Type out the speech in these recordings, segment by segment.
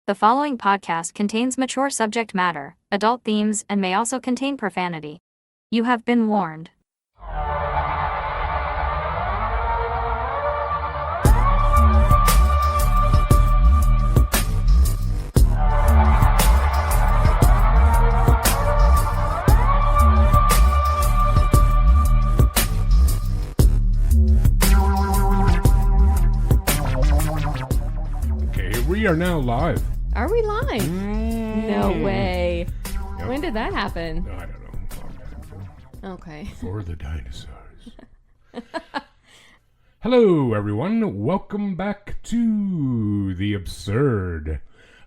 The following podcast contains mature subject matter, adult themes, and may also contain profanity. You have been warned. Okay, we are now live. Are we live? No way. Yep. When did that happen? I don't know. Long time ago. Okay. For the dinosaurs. Hello, everyone. Welcome back to The Absurd.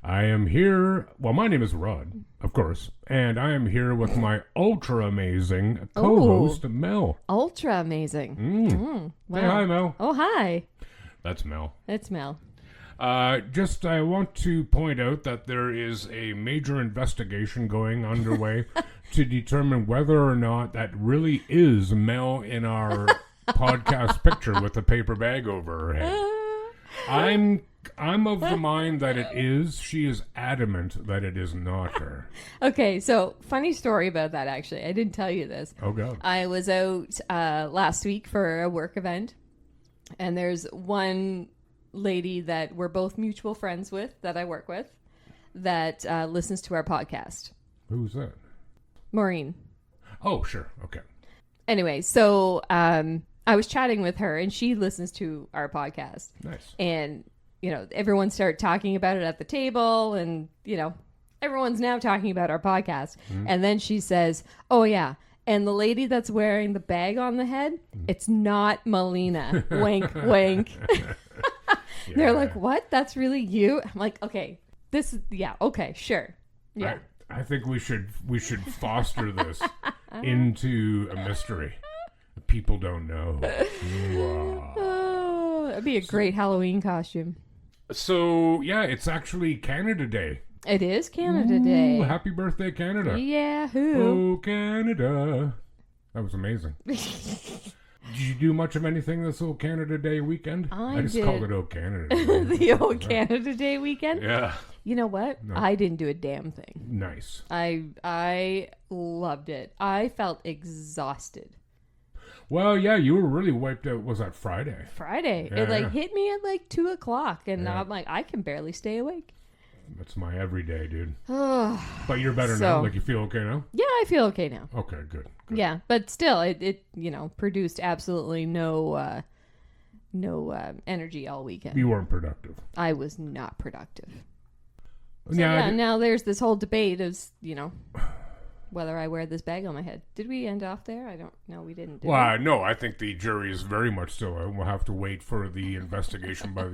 I am here. Well, my name is Rod, of course, and I am here with my ultra amazing co-host, Mel. Ultra amazing. Wow. Say hi, Mel. Oh, hi. That's Mel. It's Mel. I want to point out that there is a major investigation going underway to determine whether or not that really is Mel in our podcast picture with the paper bag over her head. I'm of the mind that it is. She is adamant that it is not her. Okay, so funny story about that, actually. I didn't tell you this. Oh, God. I was out last week for a work event, and there's one lady that we're both mutual friends with, that I work with, that listens to our podcast. Who's that? Maureen. Oh, sure. Okay. Anyway, so I was chatting with her, and she listens to our podcast. Nice. And, you know, everyone started talking about it at the table, and, you know, everyone's now talking about our podcast. Mm-hmm. And then she says, oh, yeah, and the lady that's wearing the bag on the head, it's not Melina. Wink, wink. Yeah. They're like, what? That's really you? I'm like, okay, okay, sure. Yeah. I think we should foster this into a mystery. People don't know. Wow. Oh, that'd be a great Halloween costume. So, yeah, it's actually Canada Day. It is Canada Day. Happy birthday, Canada. Yahoo. Oh, Canada. That was amazing. Did you do much of anything this old Canada Day weekend? I just did. called it old Canada Day. The old Canada Day weekend? Yeah. You know what? No. I didn't do a damn thing. Nice. I loved it. I felt exhausted. Well, yeah, you were really wiped out. Was that Friday? Friday. Yeah, It yeah. hit me at 2:00, and Yeah. I'm like, I can barely stay awake. That's my everyday, dude. Oh, But you're better So- now? Like, you feel okay now? yeah, I feel okay now. Okay, good. Yeah, but still, it produced absolutely no energy all weekend. You weren't productive. I was not productive. So, Yeah, now there's this whole debate of, whether I wear this bag on my head. Did we end off there? I don't know. We didn't. Did we? Well, no, I think the jury is very much still out. We'll have to wait for the investigation by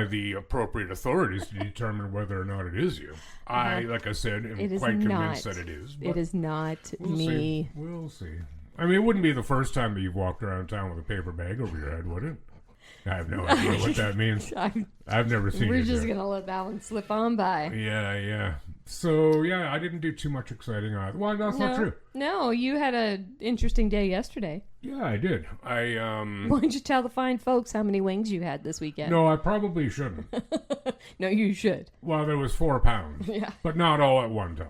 the appropriate authorities to determine whether or not it is you. Like I said, am It is quite not. convinced that it is. It is not We'll me. see. We'll see. I mean, it wouldn't be the first time that you've walked around town with a paper bag over your head, would it? I have no idea what that means. I've never seen it. We're just going to let that one slip on by. Yeah. So, yeah, I didn't do too much exciting either. Well, that's not true. No, you had an interesting day yesterday. Yeah, I did. Why don't you tell the fine folks how many wings you had this weekend? No, I probably shouldn't. No, you should. Well, there was 4 pounds. Yeah. But not all at one time.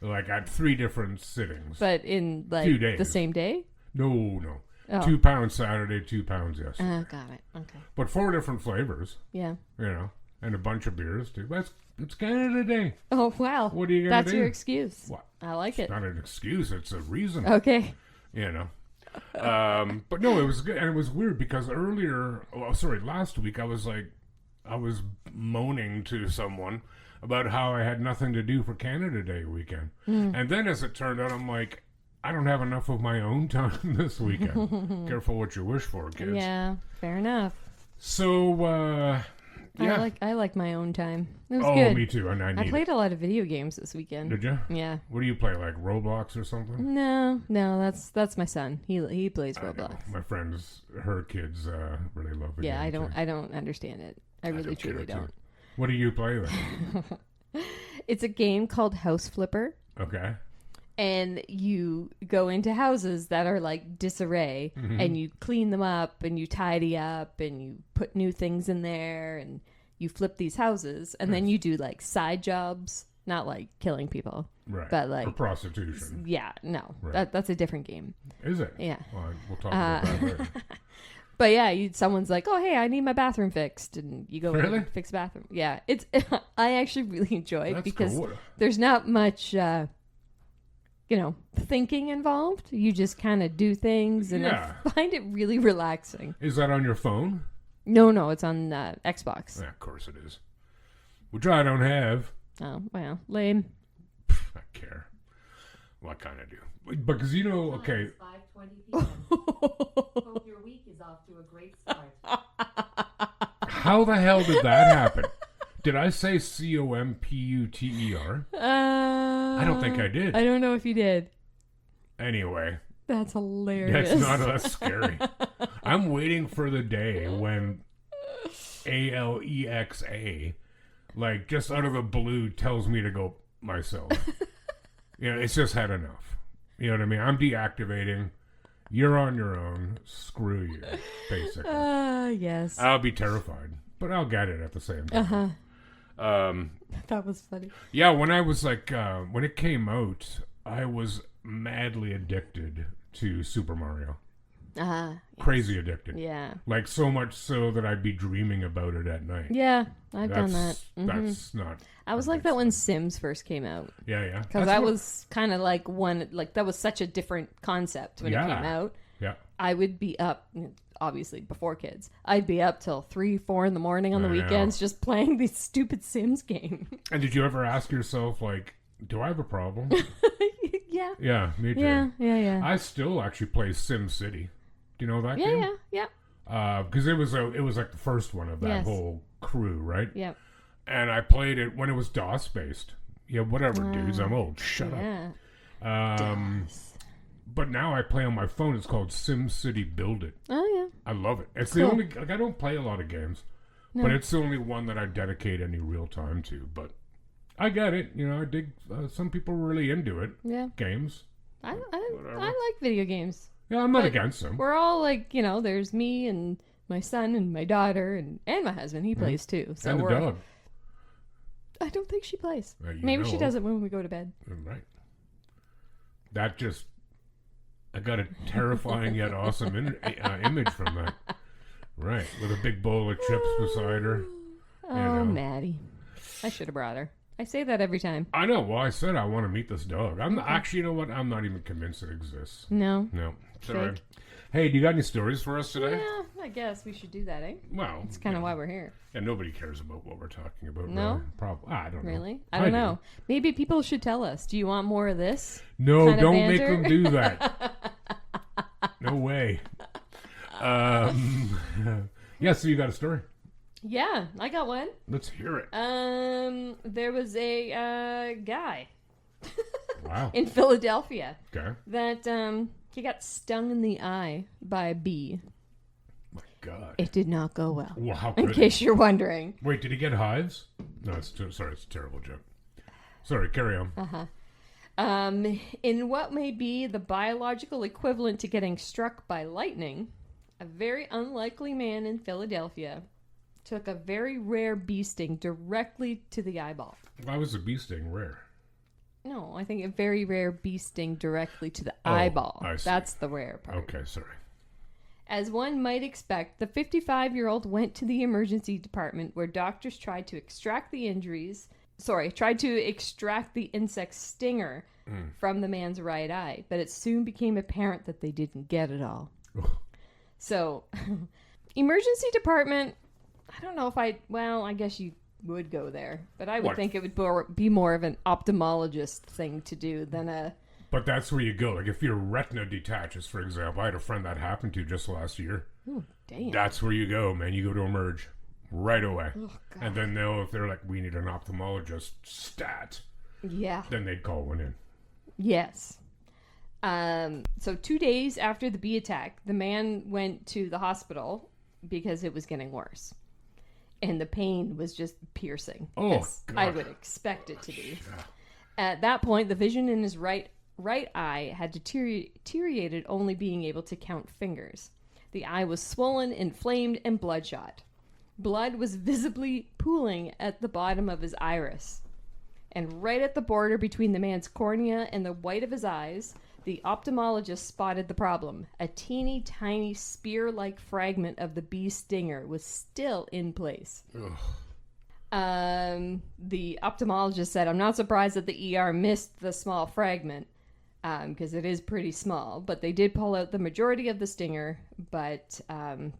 Like, at 3 different sittings. But in, Few days. the same day? No. Oh. 2 pounds Saturday, 2 pounds yesterday. Oh, got it. Okay. But 4 different flavors, Yeah. and a bunch of beers, too. But it's Canada Day. Oh, wow. What are you going to do? That's your excuse. What? I like it. Not an excuse, it's a reason. Okay. But no, it was good, and it was weird because last week I was moaning to someone about how I had nothing to do for Canada Day weekend, and then as it turned out, I'm like, I don't have enough of my own time this weekend. Careful what you wish for, kids. Yeah, fair enough. So, yeah. I like my own time. It was Oh, good. me too, and I I need played a lot of video games this it. weekend. Did you? Yeah. What do you play, like Roblox or something? No, that's my son. He plays I know. Roblox. My friends, her kids, really love it. Yeah, I don't understand it. I really don't truly care, too. don't. What do you play then? It's a game called House Flipper. Okay. And you go into houses that are like disarray, and you clean them up, and you tidy up, and you put new things in there, and you flip these houses, and then you do like side jobs, not like killing people. Right. But like or prostitution. Yeah, no. Right. That's a different game. Is it? Yeah. Well, we'll talk about that later. But yeah, someone's like, "Oh, hey, I need my bathroom fixed," and you go in Really? and fix the bathroom. Yeah, it's I actually really enjoy it That's because cool. there's not much thinking involved. You just kind of do things, and Yeah. I find it really relaxing. Is that on your phone? No, it's on Xbox. Yeah, of course it is. Which I don't have. Oh, well, lame. I care. Well, I kind of do. Because, okay. 5:20 p.m. Hope your week is off to a great start. How the hell did that happen? Did I say COMPUTER? I don't think I did. I don't know if you did. Anyway. That's hilarious. That's not less scary. I'm waiting for the day when ALEXA, like, just out of the blue tells me to go myself. It's just had enough. You know what I mean? I'm deactivating. You're on your own. Screw you, basically. Yes. I'll be terrified, but I'll get it at the same time. That was funny. Yeah, when I was like, when it came out, I was madly addicted to Super Mario. Crazy addicted. Yeah. Like, so much so that I'd be dreaming about it at night. Yeah, I've done that. That's not... I was like that when Sims first came out. Yeah. Because I was kind of like that was such a different concept when it came out. Yeah. I would be up, obviously before kids, I'd be up till 3-4 in the morning on the weekends just playing these stupid Sims games. And did you ever ask yourself, like, do I have a problem? Yeah. Yeah, me too. Yeah. I still actually play Sim City. Do you know that game? Yeah. Because it was like the first one of that whole crew, right? Yeah. And I played it when it was DOS based. Yeah, whatever, dudes. I'm old. Shut up. But now I play on my phone. It's called Sim City Build It. Oh yeah. I love it. It's the only. Like, I don't play a lot of games, but it's the only one that I dedicate any real time to. But I get it. I dig. Some people are really into it. Yeah. Games. I like video games. Yeah, I'm not against them. We're all like, there's me and my son and my daughter and my husband. He plays too. So And the dog. I don't think she plays. You Maybe she know. does it when we go to bed. Right. That just... I got a terrifying yet awesome image from that. Right. With a big bowl of chips beside her. Oh, Maddie. I should have brought her. I say that every time. I know. Well, I said I want to meet this dog. Actually, you know what? I'm not even convinced it exists. No. Sorry. Hey, do you got any stories for us today? Yeah, I guess we should do that, eh? Well, It's kind of why we're here. And nobody cares about what we're talking about. No? Really. Probably. I don't know. Really? I don't know. Maybe people should tell us. Do you want more of this? No, kind of don't make banter? them do that. No way. Yeah, so you got a story. Yeah, I got one. Let's hear it. There was a guy Wow. in Philadelphia Okay. that he got stung in the eye by a bee. My God. It did not go well. Well, how In could case you're wondering. Wait, did he get hives? No, sorry, it's a terrible joke. Sorry, carry on. In what may be the biological equivalent to getting struck by lightning, a very unlikely man in Philadelphia took a very rare bee sting directly to the eyeball. Why was the bee sting rare? No, I think a very rare bee sting directly to the eyeball. I see. That's the rare part. Okay, sorry. As one might expect, the 55-year-old went to the emergency department where doctors tried to extract the insect stinger from the man's right eye, but it soon became apparent that they didn't get it all. So, emergency department, I don't know if I guess you would go there, but I would think it would be more of an ophthalmologist thing to do than a... But that's where you go. Like, if your retina detaches, for example, I had a friend that happened to just last year. Ooh, damn. That's where you go, man. You go to Emerge right away. Oh, God. And then if they're like, we need an ophthalmologist stat, Yeah. then they'd call one in. Yes. So 2 days after the bee attack, the man went to the hospital because it was getting worse. And the pain was just piercing. Oh, as God. I would expect it to be. At that point, the vision in his right eye had deteriorated, only being able to count fingers. The eye was swollen, inflamed, and bloodshot. Blood was visibly pooling at the bottom of his iris. And right at the border between the man's cornea and the white of his eyes, the ophthalmologist spotted the problem. A teeny tiny spear-like fragment of the bee stinger was still in place. The ophthalmologist said, I'm not surprised that the ER missed the small fragment, because it is pretty small, but they did pull out the majority of the stinger, but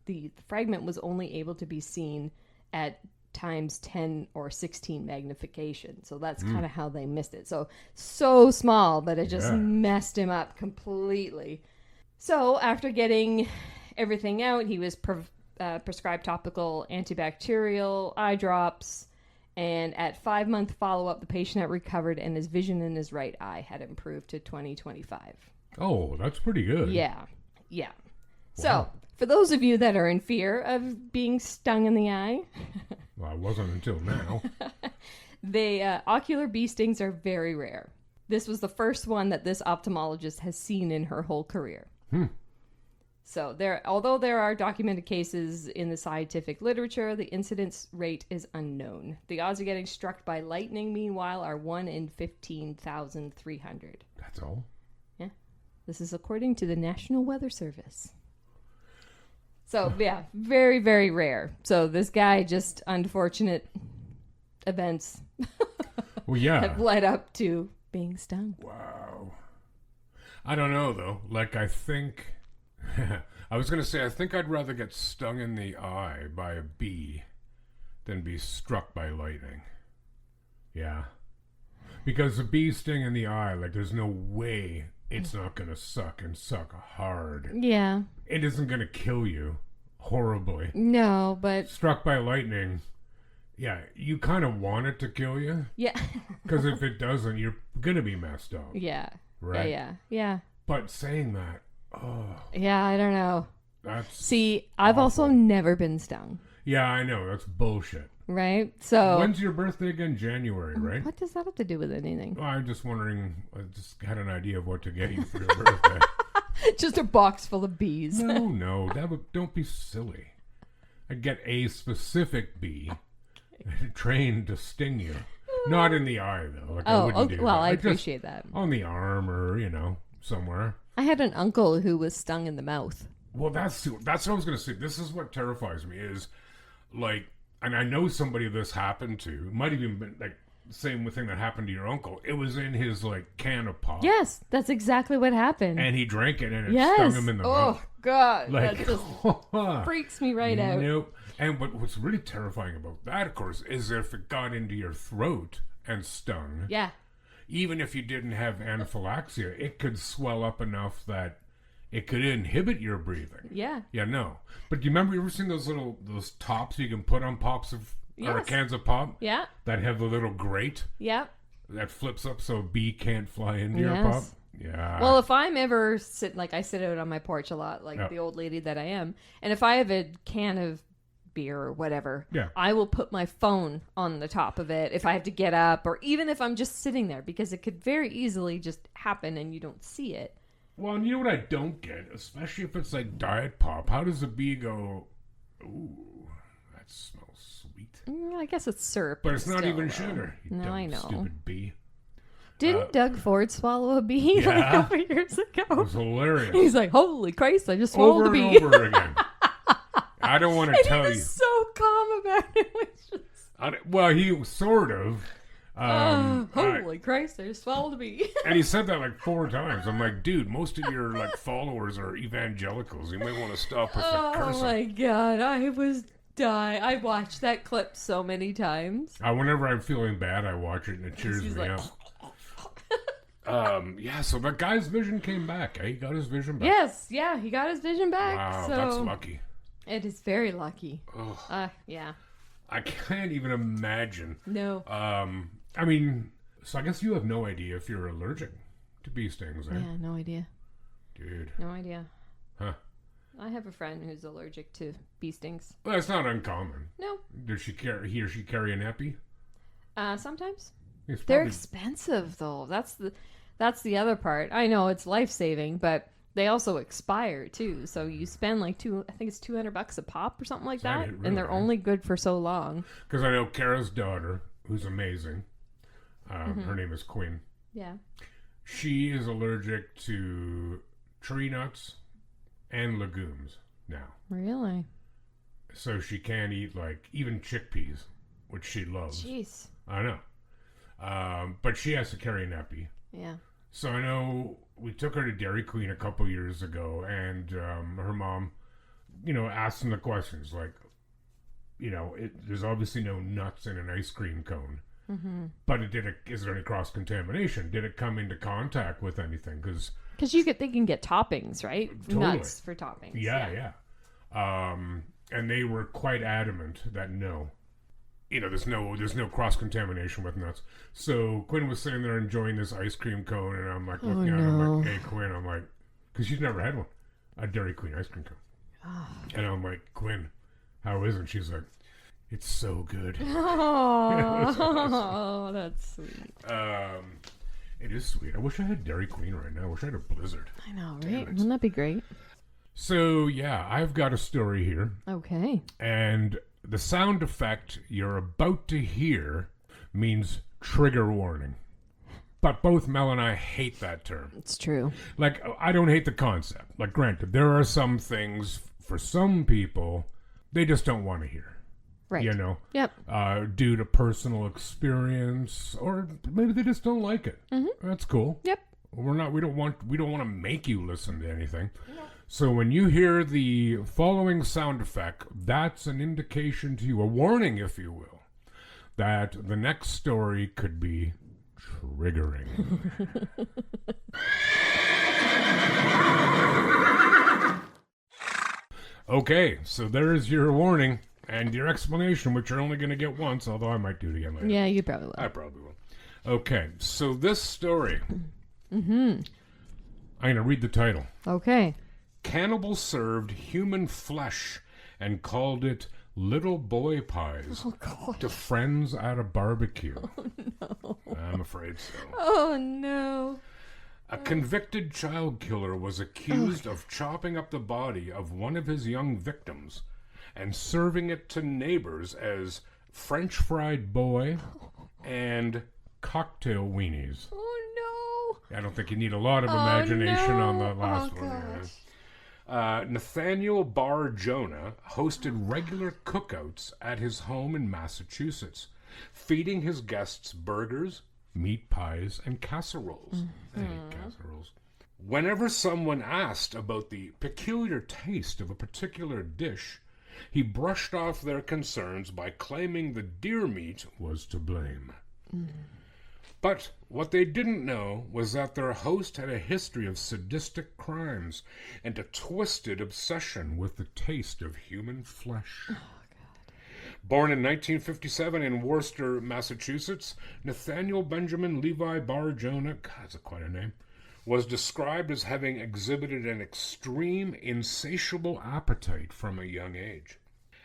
the fragment was only able to be seen at times 10 or 16 magnification. So that's kind of how they missed it. So small, but it just messed him up completely. So after getting everything out, he was prescribed topical antibacterial eye drops. And at 5-month follow-up, the patient had recovered and his vision in his right eye had improved to 20/25. Oh, that's pretty good. Yeah. Wow. So, for those of you that are in fear of being stung in the eye, Well, I wasn't until now. Ocular bee stings are very rare. This was the first one that this ophthalmologist has seen in her whole career. So although there are documented cases in the scientific literature, the incidence rate is unknown. The odds of getting struck by lightning, meanwhile, are 1 in 15,300. That's all. Yeah. This is according to the National Weather Service. So, yeah, very, very rare. So this guy, just unfortunate events Well, yeah. have led up to being stung. Wow. I don't know, though. Like, I think... I was going to say, I think I'd rather get stung in the eye by a bee than be struck by lightning. Yeah. Because a bee sting in the eye, like, there's no way it's not going to suck and suck hard. Yeah. It isn't going to kill you horribly. No, but... Struck by lightning, yeah, you kind of want it to kill you. Yeah. Because if it doesn't, you're going to be messed up. Yeah. Right? Yeah. But saying that, Yeah, I don't know. that's... See, I've also never been stung, Yeah, I know. That's bullshit. right? So... When's your birthday again? January, right? What does that have to do with anything? Well, I'm just wondering. I just had an idea of what to get you for your birthday. Just a box full of bees. No. Don't be silly. I'd get a specific bee trained to sting you. Not in the eye, though. Like, I wouldn't do that. I Just appreciate that. on the arm or, somewhere. I had an uncle who was stung in the mouth. Well, that's what I was going to say. This is what terrifies me is, like, and I know somebody this happened to. It might have even been, like, the same thing that happened to your uncle. It was in his, like, can of pop. Yes, that's exactly what happened. And he drank it and it yes. stung him in the mouth. Oh, God. Like, that just freaks me right out. Nope. And what's really terrifying about that, of course, is if it got into your throat and stung. Yeah. Even if you didn't have anaphylaxia, it could swell up enough that it could inhibit your breathing. Yeah. Yeah, no. But do you remember, you ever seen those tops you can put on pops of, or Yes. cans of pop? Yeah. That have the little grate Yeah. that flips up so a bee can't fly into your Yes. pop? Yeah. Well, if I'm ever I sit out on my porch a lot, like Yeah. the old lady that I am, and if I have a can of beer or whatever, Yeah. I will put my phone on the top of it if I have to get up, or even if I'm just sitting there, because it could very easily just happen and you don't see it. Well, and you know what I don't get, especially if it's like diet pop. How does a bee go, ooh, that smells sweet? I guess it's syrup. But it's not still, even though. sugar. You No, dumb, I know. stupid bee. Didn't Doug Ford swallow a bee like a Yeah. couple years It ago? was hilarious. He's like, holy Christ, I just swallowed Over a bee. and over again. I don't want to And tell he you. was so calm about it. It's just, Well, he sort of. holy Christ, I just swallowed a bee. And he said that like 4 times. I'm like, dude, most of your like followers are evangelicals. You might want to stop with the Oh cursing. my God, I was dying. I watched that clip so many times. Whenever I'm feeling bad, I watch it and it cheers He's me like, up. Yeah, so that guy's vision came back. Eh? He got his vision back. Yes, yeah, he got his vision back. Wow, so that's lucky. It is very lucky. Ugh. Yeah. I can't even imagine. No. I mean, so I guess you have no idea if you're allergic to bee stings, eh? Yeah, no idea. Dude. No idea. Huh. I have a friend who's allergic to bee stings. Well, that's not uncommon. No. Does he or she carry an epi? Sometimes. It's They're probably- expensive though. That's the other part. I know it's life-saving, but They also expire too, so you spend like I think it's $200 a pop or something like that, Really? and they're only good for so long. Because I know Kara's daughter, who's amazing. Her name is Quinn. Yeah. She is allergic to tree nuts and legumes now. Really? So she can't eat, like, even chickpeas, which she loves. Jeez. I know. But she has to carry an epi. Yeah. So I know we took her to Dairy Queen a couple years ago, and her mom, asked them the questions, like, there's obviously no nuts in an ice cream cone. Mm-hmm. But is there any cross-contamination? Did it come into contact with anything? Because they can get toppings, right? Totally. Nuts for toppings. Yeah. And they were quite adamant that no. There's no cross-contamination with nuts. So Quinn was sitting there enjoying this ice cream cone, and I'm like looking at her, I'm like, hey, Quinn, I'm like, because she's never had one, a Dairy Queen ice cream cone. And I'm like, Quinn, how is it? She's like, it's so good. Oh, that's sweet. It is sweet. I wish I had Dairy Queen right now. I wish I had a Blizzard. I know, Damn right? it. Wouldn't that be great? So, yeah, I've got a story here. Okay. And the sound effect you're about to hear means trigger warning. But both Mel and I hate that term. It's true. Like, I don't hate the concept. Like, granted, there are some things, for some people, they just don't want to hear. Right. Yep. Due to personal experience, or maybe they just don't like it. Mm-hmm. That's cool. Yep. We don't want to make you listen to anything. No. So when you hear the following sound effect, that's an indication to you, a warning, if you will, that the next story could be triggering. Okay, so there's your warning. And your explanation, which you're only going to get once, although I might do it again later. Yeah, you probably will. I probably will. Okay, so this story. I'm going to read the title. Okay. Cannibal served human flesh and called it little boy pies to friends at a barbecue. Oh, no. I'm afraid so. Oh, no. A convicted child killer was accused of chopping up the body of one of his young victims and serving it to neighbors as French fried boy and cocktail weenies. Oh, I don't think you need a lot of imagination on the last one. Nathaniel Bar Jonah hosted regular cookouts at his home in Massachusetts, feeding his guests burgers, meat pies, and casseroles. I hate casseroles. Whenever someone asked about the peculiar taste of a particular dish, he brushed off their concerns by claiming the deer meat was to blame. But what they didn't know was that their host had a history of sadistic crimes and a twisted obsession with the taste of human flesh. Born in 1957 in Worcester, Massachusetts, Nathaniel Benjamin Levi Bar Jonah, God, that's quite a name, was described as having exhibited an extreme, insatiable appetite from a young age.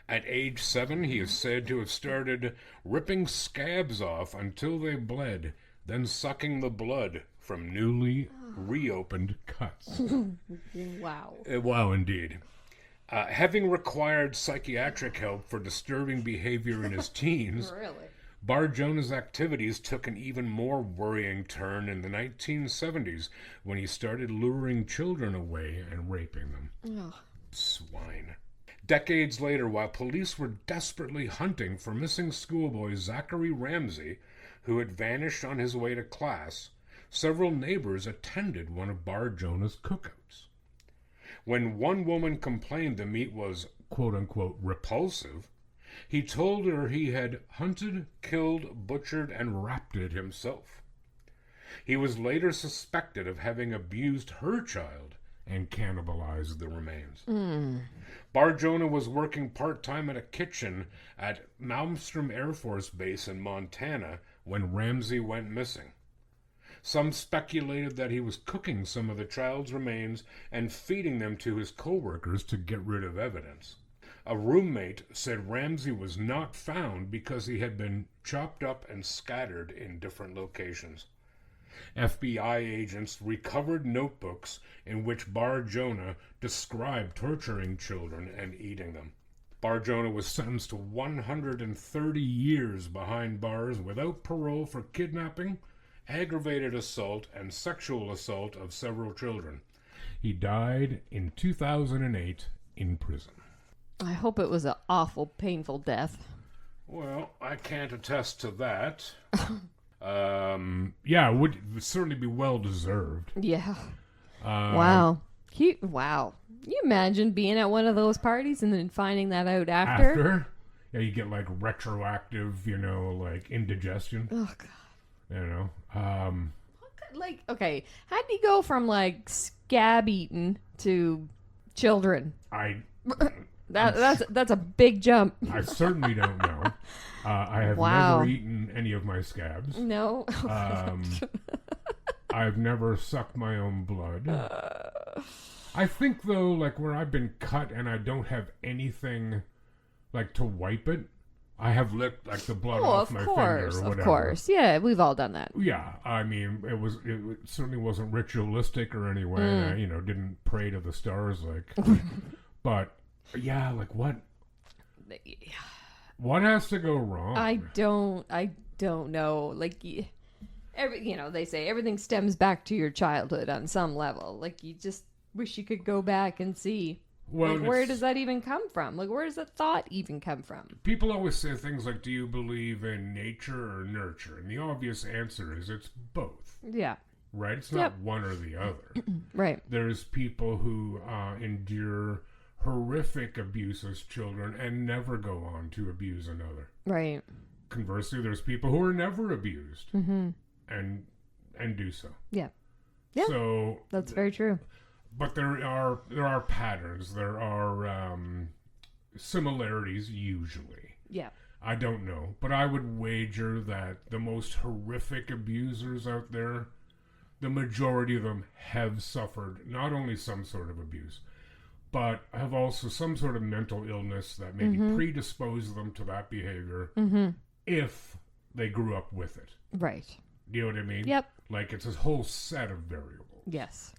At age 7, he is said to have started ripping scabs off until they bled, then sucking the blood from newly reopened cuts. wow. Wow, indeed. Having required psychiatric help for disturbing behavior in his teens, Really? Bar Jonah's activities took an even more worrying turn in the 1970s when he started luring children away and raping them. Ugh. Swine. Decades later, while police were desperately hunting for missing schoolboy Zachary Ramsey, who had vanished on his way to class, several neighbors attended one of Bar Jonah's cookouts. When one woman complained the meat was, quote-unquote, repulsive, he told her he had hunted, killed, butchered, and wrapped it himself. He was later suspected of having abused her child and cannibalized the remains. Bar Jonah was working part-time at a kitchen at Malmstrom Air Force Base in Montana when Ramsey went missing. Some speculated that he was cooking some of the child's remains and feeding them to his co-workers to get rid of evidence. A roommate said Ramsey was not found because he had been chopped up and scattered in different locations. FBI agents recovered notebooks in which Bar Jonah described torturing children and eating them. Bar Jonah was sentenced to 130 years behind bars without parole for kidnapping, aggravated assault, and sexual assault of several children. He died in 2008 in prison. I hope it was an awful, painful death. Well, I can't attest to that. Yeah, it would certainly be well deserved. Yeah. Wow. Wow. Can you imagine being at one of those parties and then finding that out after? Yeah, you get like retroactive, like indigestion. Oh, God. Like, okay, how do you go from like scab eating to children? That's a big jump. I certainly don't know. I have never eaten any of my scabs. No. I've never sucked my own blood. I think though, like where I've been cut and I don't have anything like to wipe it, I have licked like the blood off my finger or whatever. Of course, yeah, we've all done that. Yeah, I mean, it certainly wasn't ritualistic or any way. And I, didn't pray to the stars like. But yeah, like what? What has to go wrong? I don't know. Like, they say everything stems back to your childhood on some level. Like, you just wish you could go back and see. Well, like, where does that even come from? Like, where does that thought even come from? People always say things like, do you believe in nature or nurture? And the obvious answer is it's both. Yeah. Right? It's not one or the other. Right. There's people who endure horrific abuse as children and never go on to abuse another. Right. Conversely, there's people who are never abused and do so. Yeah. Yeah. So that's very true. But there are patterns. There are similarities usually. Yeah. I don't know, but I would wager that the most horrific abusers out there, the majority of them have suffered not only some sort of abuse, but have also some sort of mental illness that maybe predisposes them to that behavior if they grew up with it. Right. Do you know what I mean? Yep. Like it's a whole set of variables. Yes.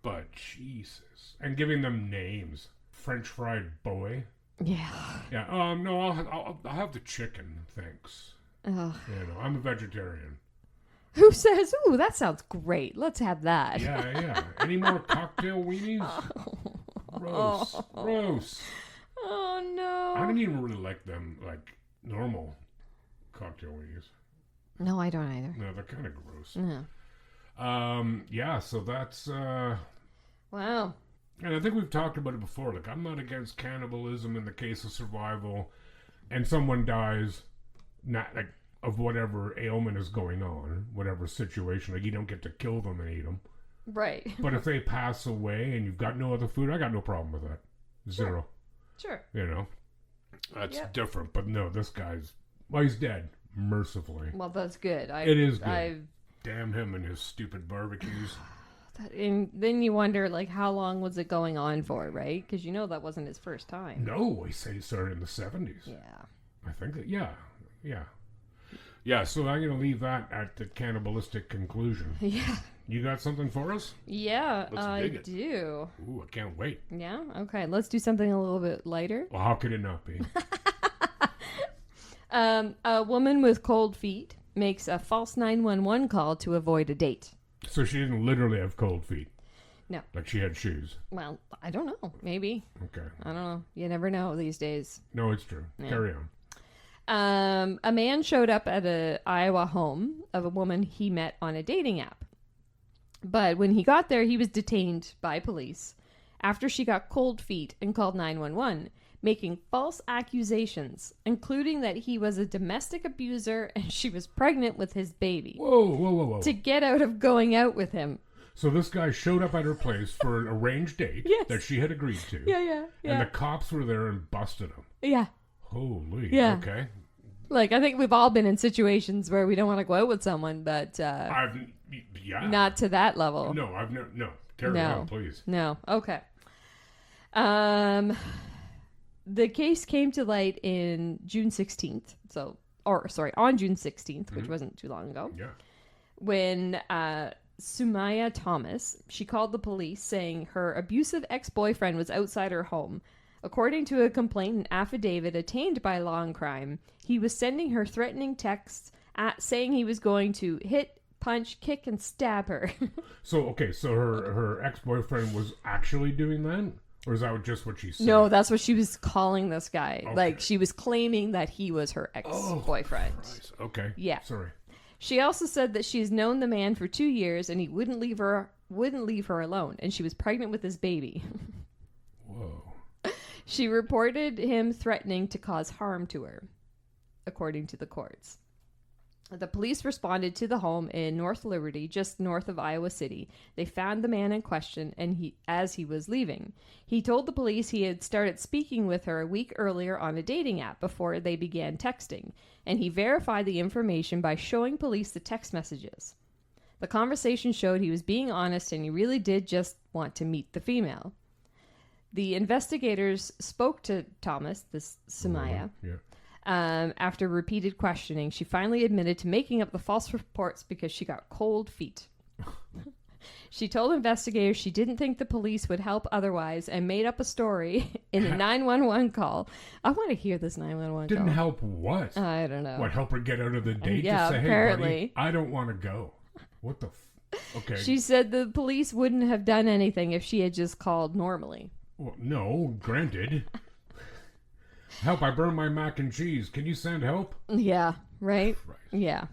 But Jesus. And giving them names. French fried boy. Yeah. Yeah. No, I'll have the chicken, thanks. Oh. I'm a vegetarian. Who says, ooh, that sounds great. Let's have that. Yeah. Any more cocktail weenies? Gross. Gross. Oh, no. I don't even really like them, like, normal cocktail weenies. No, I don't either. No, they're kind of gross. No. Yeah, so that's, Wow. And I think we've talked about it before. Like, I'm not against cannibalism in the case of survival and someone dies, not like of whatever ailment is going on, whatever situation. Like, you don't get to kill them and eat them. Right. But if they pass away and you've got no other food, I got no problem with that. Zero. Sure. That's different. But no, this guy's, he's dead, mercifully. Well, that's good. It is good. Damn him and his stupid barbecues. And then you wonder, like, how long was it going on for, right? Because that wasn't his first time. No, he said he started in the 70s. Yeah. I think that, yeah. Yeah, so I'm going to leave that at the cannibalistic conclusion. Yeah. You got something for us? Yeah, I do. Ooh, I can't wait. Yeah? Okay, let's do something a little bit lighter. Well, how could it not be? A woman with cold feet makes a false 911 call to avoid a date. So she didn't literally have cold feet? No. Like she had shoes? Well, I don't know. Maybe. Okay. I don't know. You never know these days. No, it's true. Yeah. Carry on. A man showed up at an Iowa home of a woman he met on a dating app. But when he got there, he was detained by police after she got cold feet and called 911, making false accusations, including that he was a domestic abuser and she was pregnant with his baby. Whoa. To get out of going out with him. So this guy showed up at her place for an arranged date that she had agreed to. Yeah. And the cops were there and busted him. Yeah. Holy. Yeah. Okay. Like, I think we've all been in situations where we don't want to go out with someone, but not to that level. No, I've never. No, carry on, please. No. Okay. The case came to light in June 16th. On June 16th, which wasn't too long ago. Yeah. when Sumaya Thomas, she called the police saying her abusive ex-boyfriend was outside her home. According to a complaint and affidavit obtained by Law and Crime, he was sending her threatening texts saying he was going to hit, punch, kick, and stab her. So her ex-boyfriend was actually doing that? Or is that just what she said? No, that's what she was calling this guy. Okay. Like, she was claiming that he was her ex-boyfriend. Christ. Okay. Yeah. Sorry. She also said that she's known the man for 2 years and he wouldn't leave her alone, and she was pregnant with his baby. Whoa. She reported him threatening to cause harm to her, according to the courts. The police responded to the home in North Liberty, just north of Iowa City. They found the man in question as he was leaving. He told the police he had started speaking with her a week earlier on a dating app before they began texting, and he verified the information by showing police the text messages. The conversation showed he was being honest and he really did just want to meet the female. The investigators spoke to Thomas, this Sumaya. Yeah. After repeated questioning, she finally admitted to making up the false reports because she got cold feet. She told investigators she didn't think the police would help otherwise and made up a story in a 911 call. I want to hear this 911 Didn't call. help what? I don't know. What, help her get out of the date? Yeah, to say, apparently. Hey, buddy, I don't want to go. What the Okay. She said the police wouldn't have done anything if she had just called normally. Well, no, granted. Help, I burned my mac and cheese. Can you send help? Yeah, right? Christ. Yeah.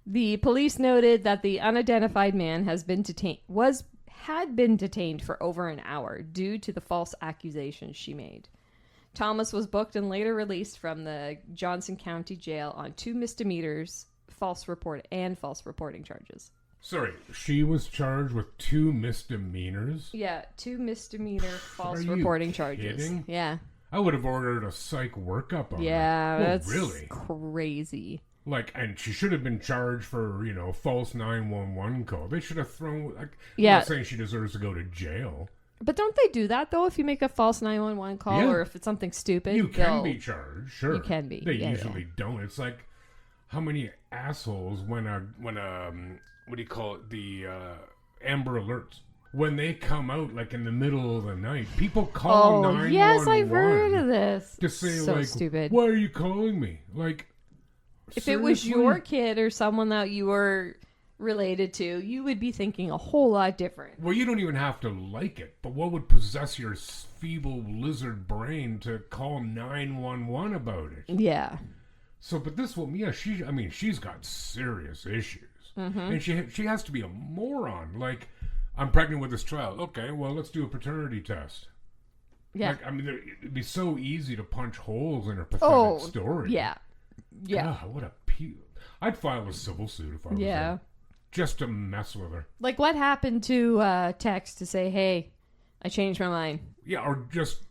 The police noted that the unidentified man had been detained for over an hour due to the false accusations she made. Thomas was booked and later released from the Johnson County Jail on 2 misdemeanors, false reporting charges. Sorry, she was charged with 2 misdemeanors? Yeah, 2 misdemeanor false Are you reporting charges. kidding? Yeah. I would have ordered a psych workup on her. Yeah, Oh, that's really? crazy. Like, and she should have been charged for, false 911 call. They should have thrown, I'm Yeah. not saying she deserves to go to jail. But don't they do that, though, if you make a false 911 call Yeah. or if it's something stupid? You can they'll- be charged, sure. You can be, They yeah, usually don't. It's like, how many assholes when what do you call it, the Amber Alerts, when they come out like in the middle of the night, people call 911 yes, I've heard of this. to say So like, stupid. why are you calling me? Like, If it was seriously? your kid or someone that you were related to, you would be thinking a whole lot different. Well, you don't even have to like it, but what would possess your feeble lizard brain to call 911 about it? Yeah. So, but this woman, yeah, she's got serious issues. Mm-hmm. And she has to be a moron. Like, I'm pregnant with this child. Okay, well, let's do a paternity test. Yeah. Like, it'd be so easy to punch holes in her pathetic story. Yeah. Yeah. God, what a I'd file a civil suit if I was Yeah. her. Just to mess with her. Like, what happened to text to say, hey, I changed my mind? Yeah, or just,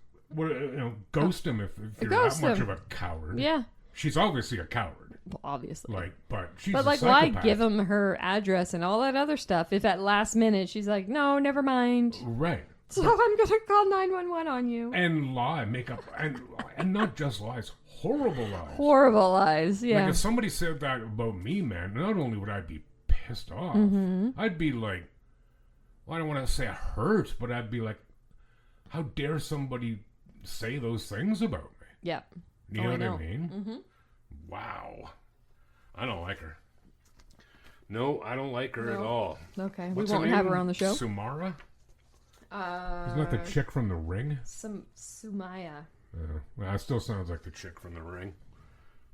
ghost him if you're Ghost that much him. of a coward. Yeah. She's obviously a coward. Well, obviously. But she's But, a like, why psychopath. give him her address and all that other stuff if at last minute she's like, no, never mind. Right. So I'm going to call 911 on you. And make up, and not just lies, horrible lies. Horrible lies. Yeah. Like if somebody said that about me, man, not only would I be pissed off, I'd be like, well, I don't want to say hurt, but I'd be like, how dare somebody say those things about me? Yeah. You Oh, know I what I mean? Mm-hmm. Wow. I don't like her. No, I don't like her No. at all. Okay. What's we won't her have name? her on the show. Sumara? Isn't that the chick from The Ring? Sumaya. Well, that still sounds like the chick from The Ring.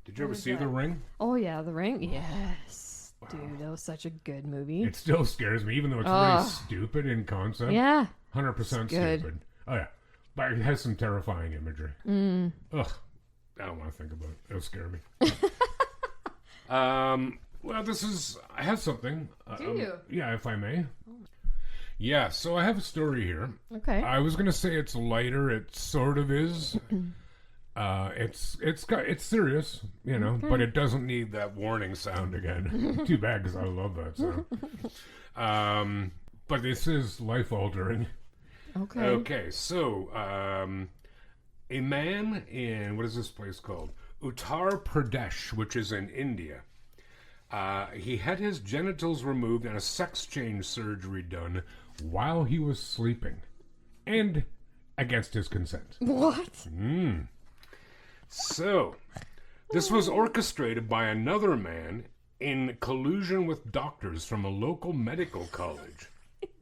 Did you ever is see that? The Ring? Oh, yeah. The Ring. Yes. Dude, that was such a good movie. It still scares me, even though it's really stupid in concept. Yeah. 100% good. stupid. Oh, yeah. But it has some terrifying imagery. Ugh. I don't want to think about it. It'll scare me. Well, I have something. Do you? Yeah, if I may. Yeah, so I have a story here. Okay. I was going to say it's lighter. It sort of is. It's serious, but it doesn't need that warning sound again. Too bad, because I love that sound. But this is life-altering. Okay. Okay, so a man in, what is this place called? Uttar Pradesh, which is in India, He had his genitals removed and a sex change surgery done while he was sleeping. And against his consent. What? So, this was orchestrated by another man in collusion with doctors from a local medical college.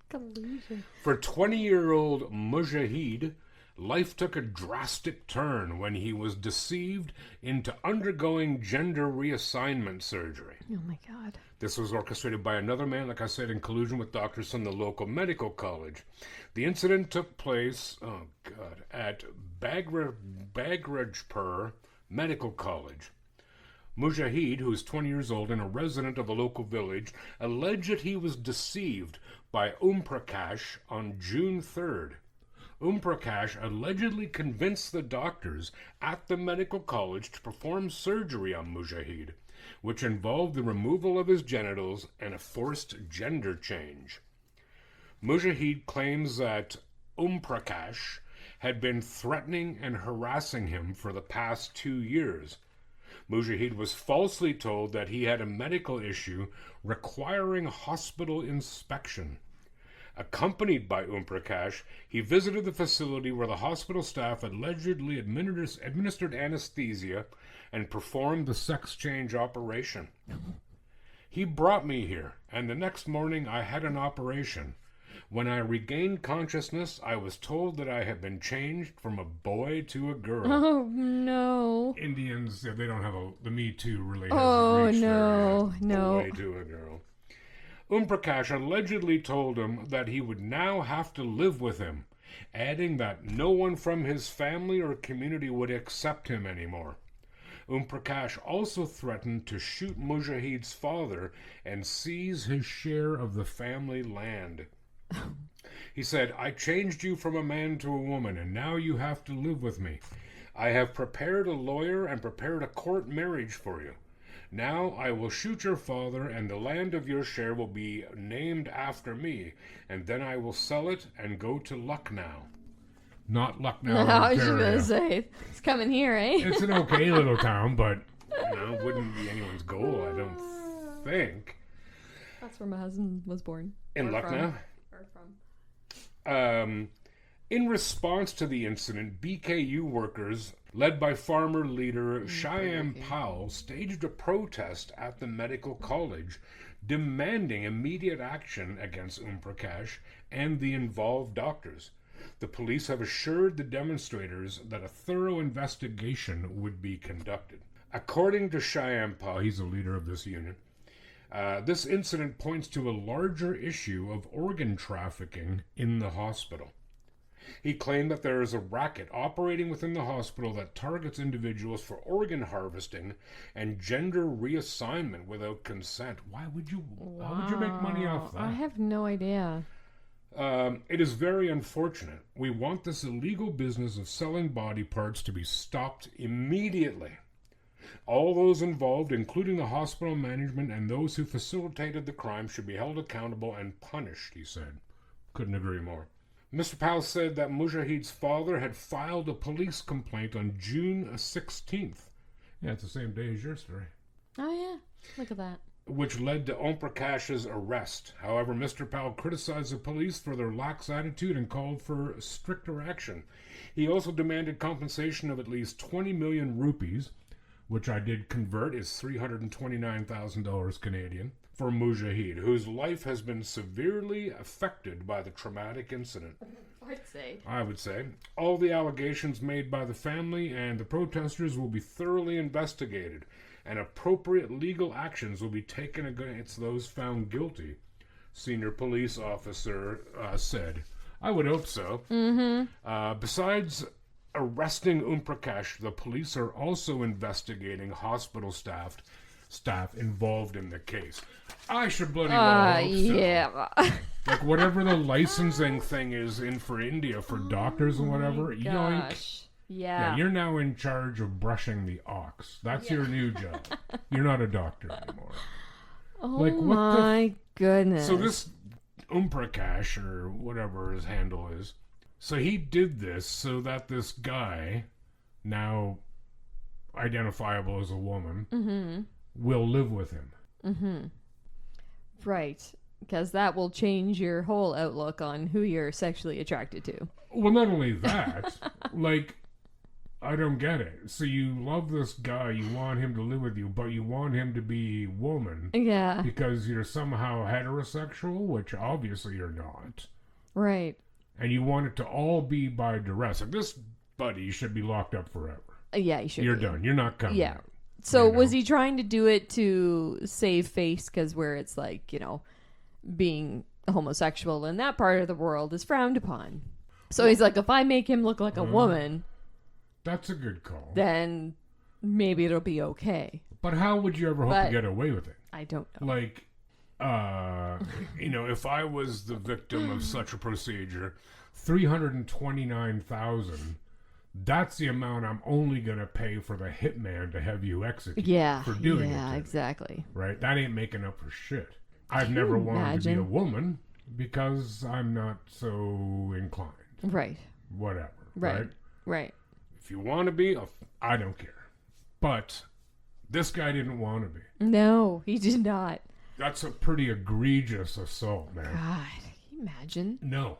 Collusion. For 20-year-old Mujahid, life took a drastic turn when he was deceived into undergoing gender reassignment surgery. Oh my God. This was orchestrated by another man, like I said, in collusion with doctors from the local medical college. The incident took place, at Bagrajpur Medical College. Mujahid, who is 20 years old and a resident of a local village, alleged that he was deceived by Prakash on June 3rd. Prakash allegedly convinced the doctors at the medical college to perform surgery on Mujahid, which involved the removal of his genitals and a forced gender change. Mujahid claims that Prakash had been threatening and harassing him for the past 2 years. Mujahid was falsely told that he had a medical issue requiring hospital inspection. Accompanied by Prakash, he visited the facility where the hospital staff allegedly administered anesthesia and performed the sex change operation. He brought me here, and the next morning I had an operation. When I regained consciousness, I was told that I had been changed from a boy to a girl. Oh no. Indians, they don't have the Me Too really Oh hasn't reached no, their no. boy to a girl. Prakash allegedly told him that he would now have to live with him, adding that no one from his family or community would accept him anymore. Prakash also threatened to shoot Mujahid's father and seize his share of the family land. He said, "I changed you from a man to a woman, and now you have to live with me. I have prepared a lawyer and prepared a court marriage for you. Now I will shoot your father, and the land of your share will be named after me, and then I will sell it and go to Lucknow." Not Lucknow, I was just Ontario. gonna say, it's coming here, eh? It's an okay little town, but wouldn't be anyone's goal, I don't think. That's where my husband was born. In Or Lucknow? from. In response to the incident, BKU workers, led by farmer leader Shyam Powell, staged a protest at the medical college, demanding immediate action against Prakash and the involved doctors. The police have assured the demonstrators that a thorough investigation would be conducted. According to Shyam Powell, he's the leader of this union, this incident points to a larger issue of organ trafficking in the hospital. He claimed that there is a racket operating within the hospital that targets individuals for organ harvesting and gender reassignment without consent. Why would you make money off that? I have no idea. It is very unfortunate. We want this illegal business of selling body parts to be stopped immediately. All those involved, including the hospital management and those who facilitated the crime, should be held accountable and punished, he said. Couldn't agree more. Mr. Powell said that Mujahid's father had filed a police complaint on June 16th. Yeah, it's the same day as your story. Oh yeah, look at that. Which led to Prakash's arrest. However, Mr. Powell criticized the police for their lax attitude and called for stricter action. He also demanded compensation of at least 20 million rupees, which I did convert is $329,000 Canadian, for Mujahid, whose life has been severely affected by the traumatic incident. I would say. All the allegations made by the family and the protesters will be thoroughly investigated, and appropriate legal actions will be taken against those found guilty, senior police officer said. I would hope so. Mm-hmm. Besides arresting Prakash, the police are also investigating hospital staff involved in the case. I should bloody well hope so. Yeah. Like whatever the licensing thing is in for India for doctors and whatever, yoink. Gosh. Yeah, you're now in charge of brushing the ox. That's your new job. You're not a doctor anymore. Oh Like, what my goodness. So this Prakash, or whatever his handle is, so he did this so that this guy, now identifiable as a woman, will live with him. Right. Because that will change your whole outlook on who you're sexually attracted to. Well, not only that, like, I don't get it. So you love this guy, you want him to live with you, but you want him to be woman Yeah. because you're somehow heterosexual, which obviously you're not. Right. And you want it to all be by duress. Like, this buddy should be locked up forever. Yeah, you should. You're be. done. You're not coming Yeah. out. So You know? was he trying to do it to save face? Because where it's like, being homosexual in that part of the world is frowned upon. So he's like, if I make him look like a woman, That's a good call. then maybe it'll be okay. But how would you ever hope to But- get away with it? I don't know. Like, if I was the victim of such a procedure, 329,000. That's the amount I'm only gonna pay for the hitman to have you execute. Yeah. For doing it. Yeah, to me, exactly. right? That ain't making up for shit. I've you never wanted to be a imagine? woman because I'm not so inclined. Right. Whatever. Right. Right. If you want to be, I don't care. But this guy didn't want to be. No, he did not. That's a pretty egregious assault, man. God, can you imagine? No,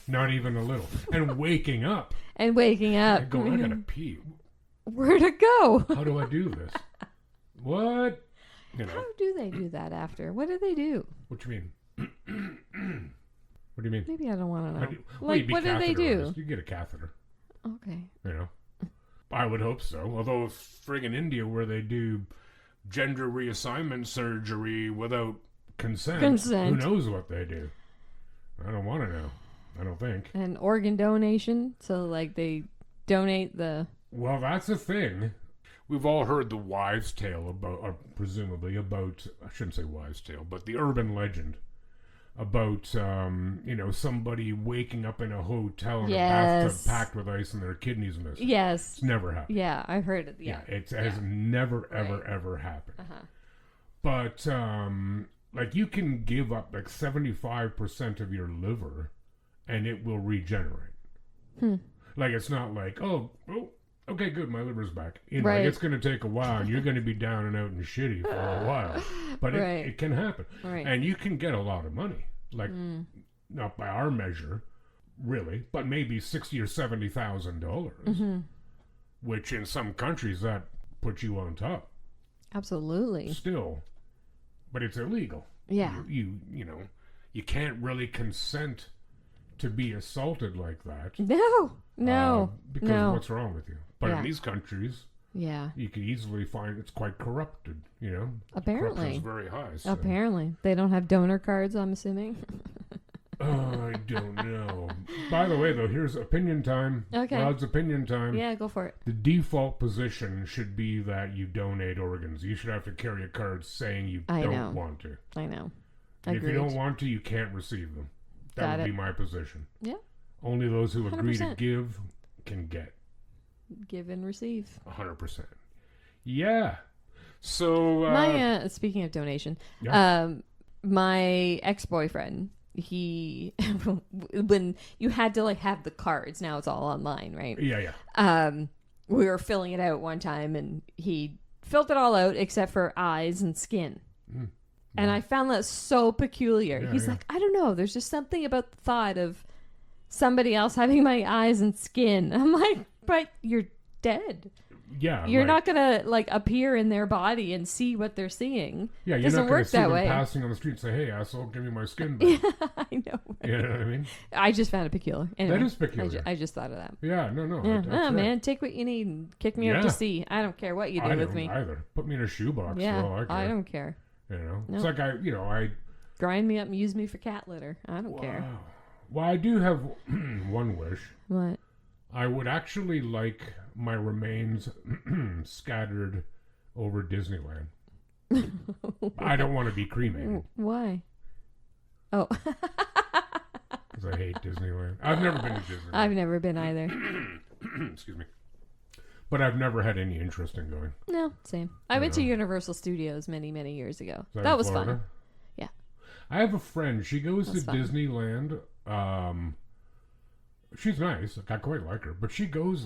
not even a little. And waking up And waking up. and going, I gotta pee. Where'd it go? How do I do this? What? How do they do that after? What do they do? What you mean? What do you mean? Maybe I don't want to know. Well, Like, you'd be what do they do? catheterized. You get a catheter. Okay. I would hope so. Although friggin' India, where they do gender reassignment surgery without consent. Who knows what they do? I don't want to know. I don't think. And organ donation. So, like, they donate the... Well, that's a thing. We've all heard the wives' tale about, or presumably about, I shouldn't say wives' tale, but the urban legend about, somebody waking up in a hotel in a bathtub packed with ice and their kidneys missing. Yes. It's never happened. Yeah, I've heard it. Yeah. It has never, ever, ever happened. But, you can give up, 75% of your liver and it will regenerate. Like, it's not like, oh, okay, good, my liver's back. Right. It's going to take a while, and you're going to be down and out and shitty for a while. But it can happen. Right. And you can get a lot of money. Like, not by our measure, really, but maybe $60,000 or $70,000, which in some countries that puts you on top. Absolutely. Still, but it's illegal. Yeah. You can't really consent to be assaulted like that. No. Because what's wrong with you? But Yeah. in these countries, Yeah. you can easily find it's quite corrupted, Apparently. Corruption's very high. So. Apparently. They don't have donor cards, I'm assuming. I don't know. By the way, though, here's opinion time. Okay. Rod's opinion time. Yeah, go for it. The default position should be that you donate organs. You should have to carry a card saying you I don't know. want to. I know. And if you Agreed. don't want to, you can't receive them. That Got would it. be my position. Yeah. Only those who agree to 100%. give can get. Give and receive. 100%. Yeah. So, My speaking of donation, Yeah. my ex-boyfriend, he when you had to have the cards, now it's all online, right? yeah. We were filling it out one time and he filled it all out except for eyes and skin. And I found that so peculiar. Yeah, He's yeah. like, I don't know, there's just something about the thought of somebody else having my eyes and skin. I'm like, but you're dead. Yeah. You're right. not gonna appear in their body and see what they're seeing. Yeah, you're Doesn't not going to work see that them way. passing on the street and say, hey, asshole, give me my skin back. I know. You know what I mean? I just found it peculiar. Anyway, That is peculiar. I just thought of that. Yeah, no. Yeah. That's Oh right. man, take what you need and kick me out to Yeah. sea. I don't care what you do I with don't me. either. Put me in a shoebox Yeah, for all I care. I don't care. It's No. like I Grind me up and use me for cat litter. I don't care. Wow. Well, I do have one wish. What? I would actually like my remains scattered over Disneyland. I don't want to be cremated Why? Oh, because I hate Disneyland. I've never been to Disneyland. I've never been either. Excuse me. But I've never had any interest in going. No, same. I went to Universal Studios many, many years ago. Is That in was Florida? fun. Yeah. I have a friend. She goes That's to fun. Disneyland. She's nice. I quite like her. But she goes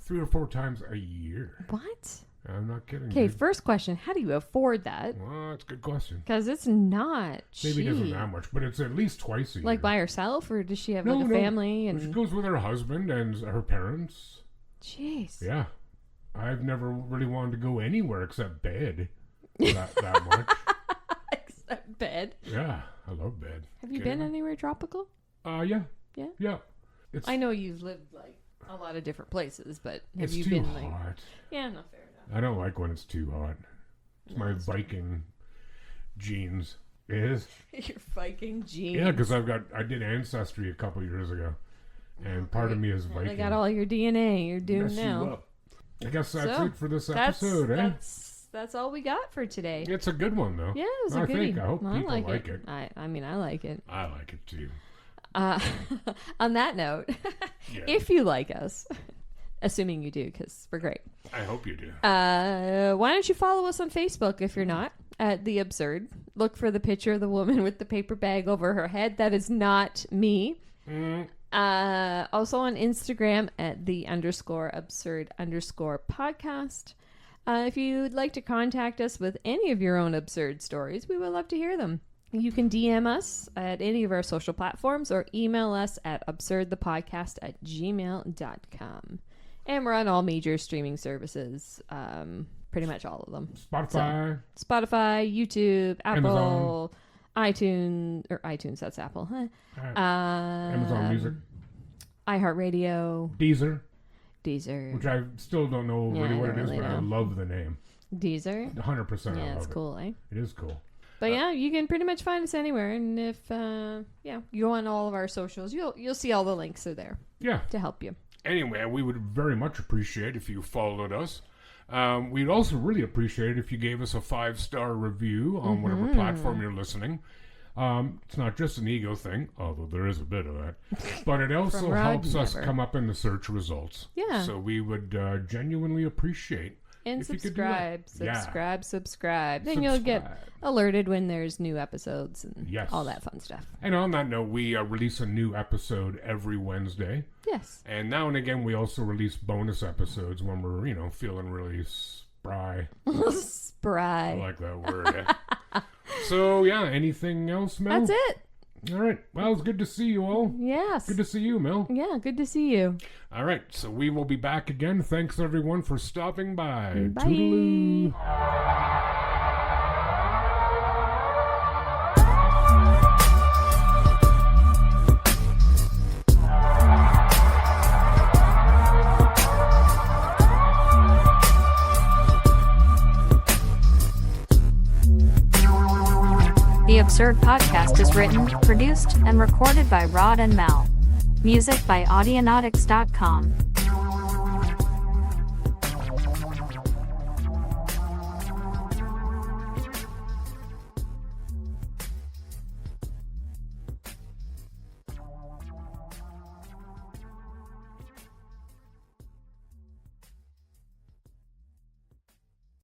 3 or 4 times a year. What? I'm not kidding. Okay, dude. first question: how do you afford that? Well, that's a good question. Because it's not Maybe cheap. it isn't that much, but it's at least twice a year. Like by herself, or does she have No, like a no. family? She And goes with her husband and her parents. jeez, Yeah. I've never really wanted to go anywhere except bed. That much. except bed. Yeah, I love bed. Have you Kidding been me? anywhere tropical? Yeah. Yeah? Yeah. It's I know you've lived like a lot of different places, but have it's you too been like? hot. Yeah, no, fair enough. I don't like when it's too hot. It's my Viking genes. It is. Your Viking genes. Yeah, because I did Ancestry a couple years ago, and part of me is Well, Viking. they got all your DNA. You're doomed Mess you now. up. I guess that's So, it for this episode, eh? That's all we got for today. It's a good one, though. Yeah, it was a I goodie. think. I hope Well, people like it. I mean, I like it. I like it too. On that note, Yeah. if you like us, assuming you do, because we're great, I hope you do. why don't you follow us on Facebook if you're not, at The Absurd. Look for the picture of the woman with the paper bag over her head. That is not me. Also on Instagram at _absurd_podcast. If you'd like to contact us with any of your own absurd stories, we would love to hear them. You can DM us at any of our social platforms or email us at absurdthepodcast@gmail.com. And we're on all major streaming services, pretty much all of them. Spotify. Spotify, YouTube, Apple, Amazon. iTunes, that's Apple. Huh? Amazon Music. iHeartRadio, Deezer, Deezer. which I still don't know Yeah, really I what don't it is, really but I know. love the name. Deezer. 100% I Yeah, love it's it. cool, eh? It is cool. But yeah, you can pretty much find us anywhere, and if you go on all of our socials, you'll see all the links are there Yeah. to help you. Anyway, we would very much appreciate if you followed us. We'd also really appreciate if you gave us a 5-star review on whatever platform you're listening. It's not just an ego thing, although there is a bit of that, but it also Rod, helps us never. come up in the search results. Yeah. So we would genuinely appreciate And if you could do that. subscribe. Then you'll get Subscribe. alerted when there's new episodes and Yes. all that fun stuff. And on that note, we release a new episode every Wednesday. Yes. And now and again, we also release bonus episodes when we're, feeling really spry. I Spry. like that word. Eh? So, yeah, anything else, Mel? That's it. All right. Well, it's good to see you all. Yes. Good to see you, Mel. Yeah, good to see you. All right. So we will be back again. Thanks, everyone, for stopping by. Bye. Toodaloo. The Absurd Podcast is written, produced, and recorded by Rod and Mel. Music by Audionautics.com.